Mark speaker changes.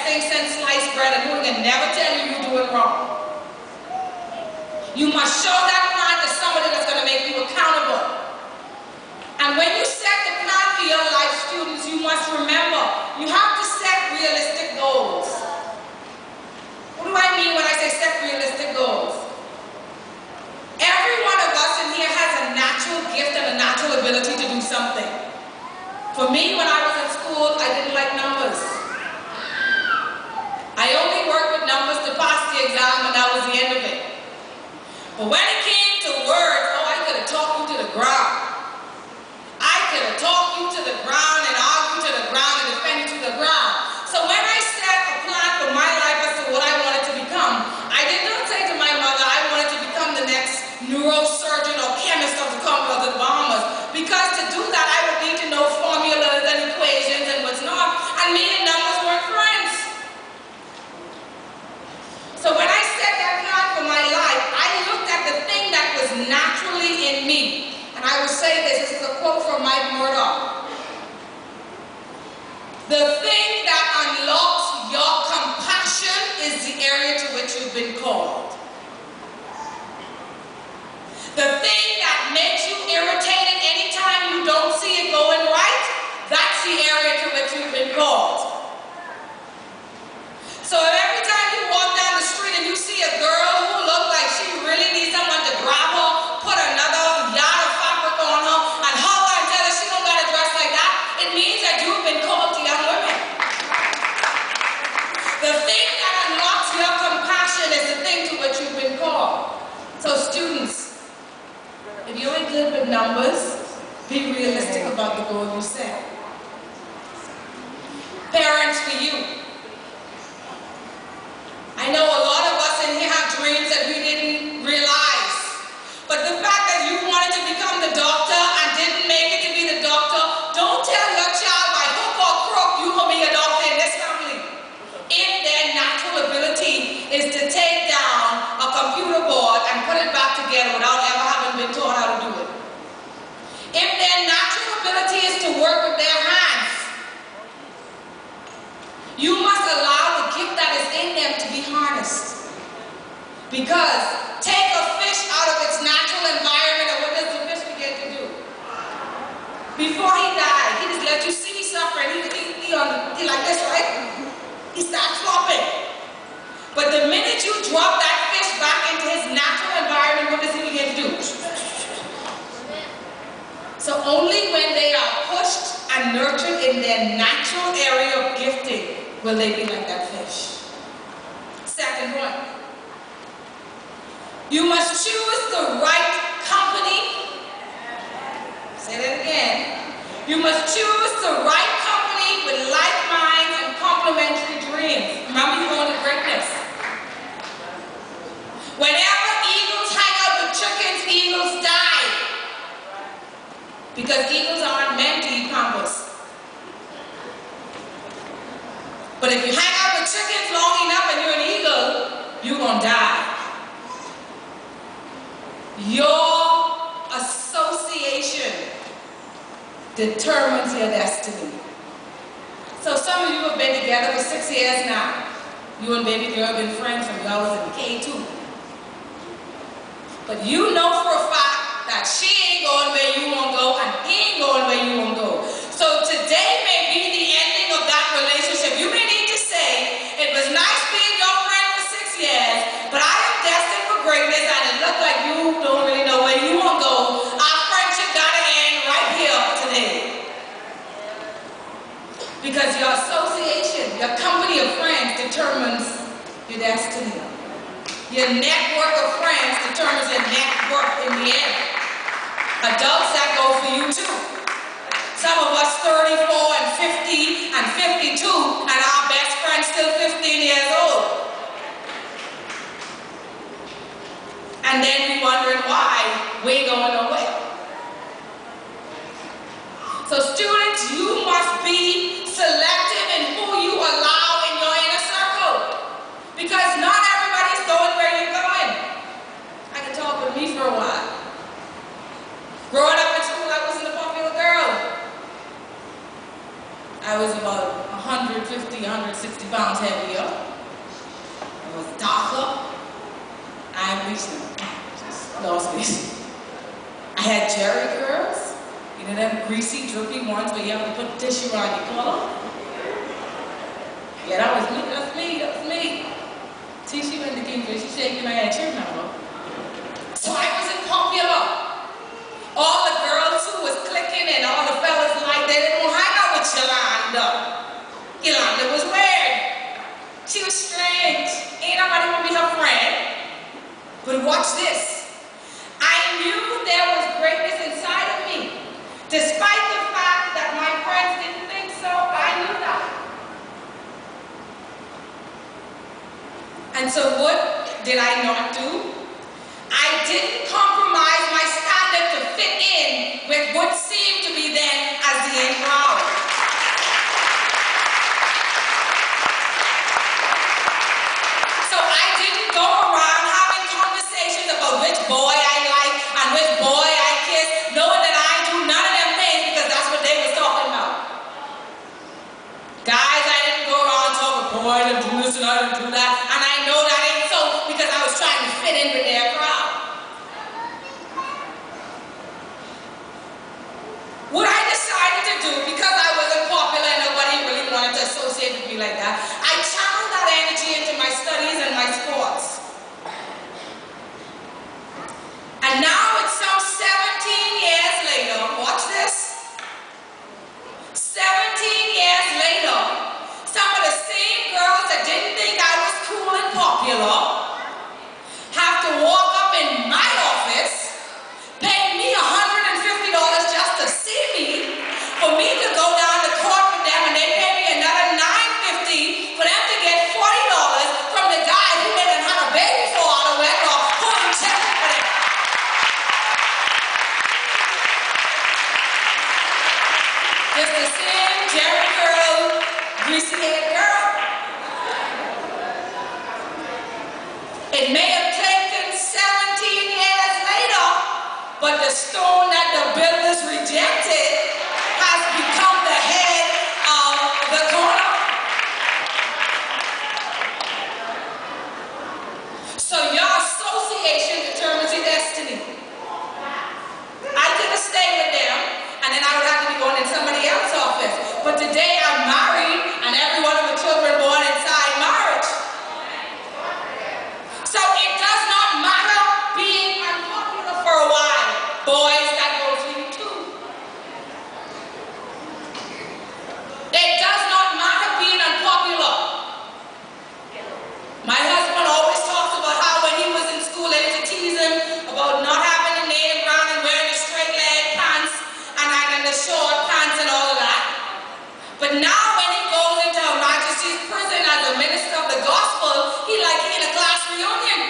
Speaker 1: thing since sliced bread, and who can never tell you you're doing wrong. You must show that plan to somebody that's going to make you accountable. And when you set the plan for your life, students, you must remember, you have to set realistic goals. What do I mean when I say set realistic goals? Every one of us in here has a natural gift and a natural ability to do something. For me, when I was in school, I didn't like numbers. I only worked with numbers to pass the exam, and that was the end of it. But when it came to words, oh, I could have talked you to the ground. I could have talked you to the ground and argued to the ground and defended you to the ground. So when I set a plan for my life as to what I wanted to become, I did not say to my mother, I wanted to become the next neurosurgeon or chemist of the Commonwealth of the Bahamas. Because to do that, I would need to know formulas and equations and what's not. And me and numbers weren't friends. So when I set that plan for my life, I looked at the thing that was naturally in me. And I will say this is a quote from Mike Murdoch. The thing that unlocks your compassion is the area to which you've been called. The thing that makes you irritated anytime you don't see it going right, that's the area to which you've been called. So if every time you walk down the street and you see a girl who looks like she really needs someone to grab her, put another yard of fabric on her, and hug her and tell her she don't got to dress like that, it means that you've been called to young women. The thing that unlocks your compassion is the thing to which you've been called. So students, if you ain't good with numbers, be realistic about the goal you set. Parents, for you, I know a lot of us in here have dreams that we didn't realize. But the fact that you wanted to become the doctor and didn't make it to be the doctor, don't tell your child by hook or crook you're going to be a doctor in this family. If their natural ability is to take down a computer board and put it back together without ever having been taught how to do it. If their natural ability is to work with their hands, you must allow the gift that is in them to be harnessed. Because take a fish out of its natural environment, and what does the fish begin to do? Before he died, he just let you see suffering. He like this, right? He starts flopping. But the minute you drop that fish back into his natural environment, what does he begin to do? So only when they are pushed and nurtured in their natural area of gifting will they be like that fish. Second one, you must choose the right company. Say that again. You must choose the right company with like minds and complementary dreams. Remember, you're going to greatness. Whenever eagles hang out with chickens, eagles die. Because eagles aren't meant to eat pampas. But if you hang out with chickens long enough and you're an eagle, you're going to die. Your association determines your destiny. So some of you have been together for 6 years now. You and baby girl have been friends from y'all was in K2. But you know for a fact that she ain't going where you want to go and he ain't going where you want to go. So today may be the ending of that relationship. You may need to say, it was nice being your friend for 6 years, but I am destined for greatness and it looked like you don't really know where you want to go. Our friendship got to end right here today. Because your association, your company of friends determines your destiny. Your network of friends determines your net worth in the end. Adults, that goes for you too. Some of us 34 and 50 and 52 and our best friend's still 15 years old. And then we wondering why we ain't going nowhere. So students, you must be selective in who you allow in your inner circle. Because not everybody's going where you're going. I can talk with me for a while. Growing up in school, I wasn't a popular girl. I was about 150, 160 160 pounds heavier. I was darker. I reached them. Just lost weight. I had jerry curls. You know them greasy, drippy ones where you have to put tissue around your collar? Yeah, that was me, that was me. See, she went to Kingfish, she's shaking her head, she remember. So I wasn't popular. All the girls who was clicking and all the fellas like they didn't hang out with Yolanda. Yolanda was weird. She was strange. Ain't nobody want to be her friend. But watch this. I knew there was greatness inside of me. Despite the fact that my friends didn't think so, I knew that. And so what did I not do? I didn't compromise my standard to fit in with what seemed to be then as the in crowd. So I didn't go around having conversations about which boy I like and which boy I kiss, knowing that I do none of them things because that's what they was talking about. Guys, I didn't go around talking, boy, I didn't do this and I didn't do that, and I know that ain't so because I was trying to fit in with their crowd. What I decided to do, because I wasn't popular and nobody really wanted to associate with me like that, I channeled that energy into my studies and my sports. And now it's some 17 years later, watch this. 17 years later, some of the same girls that didn't think I was cool and popular have to walk up in my office, pay me $150 just to see me, for me to go down the court with them, and they pay me another $9.50 for them to get $40 from the guy who they done had a baby for out of wedlock, who I'm checking for them. It's the same jerry curl, greasy head girl. It may have taken 17 years later, but the stone that the builders rejected has become the head of the corner. So your association determines your destiny. I could have stayed with them, and then I would have to be going in somebody else's office. But today I'm married, and every one of the children born inside marriage. So it does not matter being unpopular for a while. Boys, that goes for you too. It does not matter being unpopular. My husband always talks about how when he was in school they used to tease him about not having a name brand and wearing the straight leg pants and the short pants and all of that. But now when he goes into Her Majesty's prison as a minister of the gospel, he like he in a class reunion.